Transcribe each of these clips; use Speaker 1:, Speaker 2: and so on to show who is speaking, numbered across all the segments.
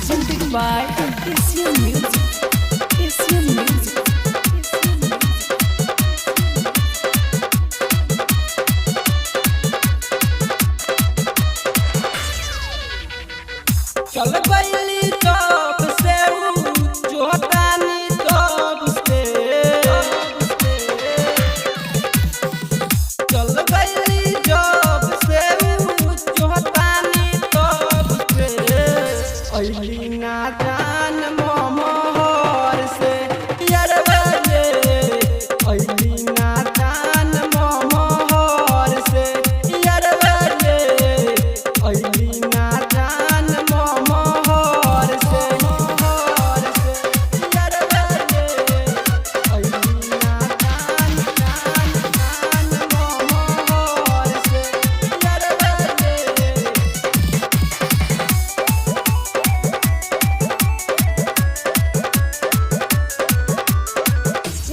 Speaker 1: presented by Asian Music. Asian Music.
Speaker 2: चल गइली तब से जो तानी तब से चल गइली जब से जो तानी तब से अइली ना जान मोहर से यार बजे अइली ना जान मोहर से यार बजे अइली ना जान मोहर से यार बजे अइली ना जान मोहर से यार बजे।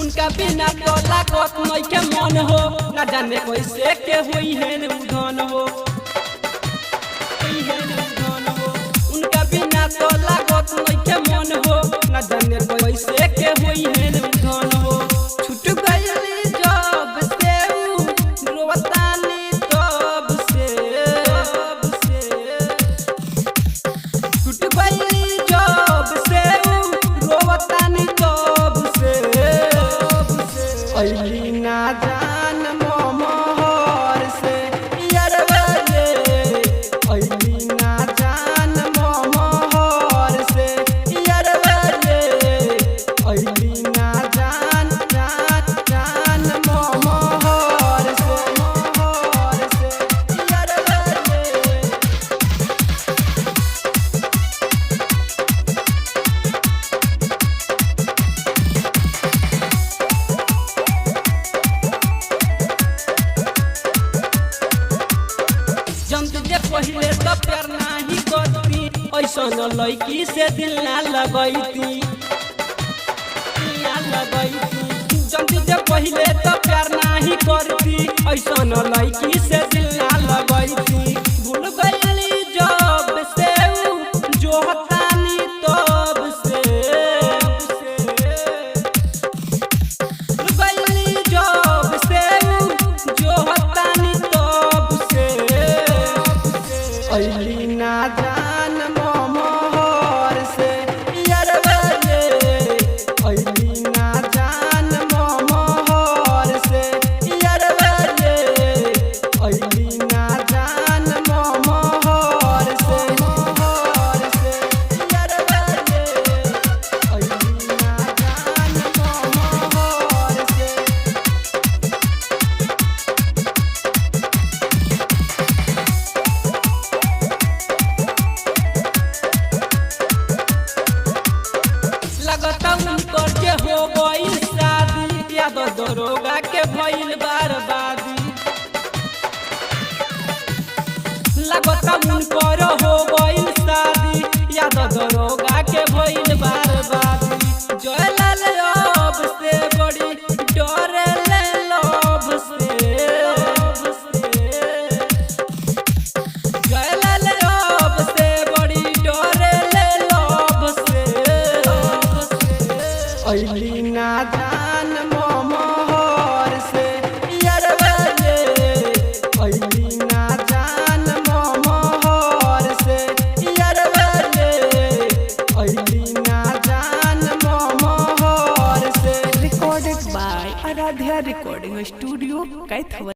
Speaker 2: उनका बिना तो लागत नहीं के मन हो ना जाने कैसे के हुई है उधन हो उनका बिना तो लागत नहीं के मन हो ना जाने कैसे के हुई है उधन हो छूट गइली जब से रोवतानी तब से छूट गइली जब से रोवतानी तब से अइली ना जान मोहर से यार बजे अइली ना जान मोहर से यार बजे अइली ना जान मोहर से यार बजे। जंत जे पहिले तो प्यार नाही करती ऐसन लड़की से दिल ना लगैती जंत जे पहिले तो प्यार नाही करती ऐसन लड़की से दिल ना लगैती भूल गइली जब से जो तानी तब से भूल गइली जब से जो तानी तब से अइली ना जान मोहर से यार बजे अइली ना जान मोहर से यार बजे अइली ना जान मोहर से यार बजे अइली ना जान मोहर से। लगता उनकर जे हो गइल शादी याद दरोगा के भइल बर्बादी लगता उनकर हो गइल शादी याद दरोगा के भइल बर्बादी जयलाल अब से बड़ी डरेले लब से जयलाल अब से बड़ी डरेले लब से अइली ना जान मोहर से यार बजे अइली ना जान मोहर से यार बजे अइली ना जान मोहर से।
Speaker 1: Recorded by Aradhya Recording Studio, Kaithawar.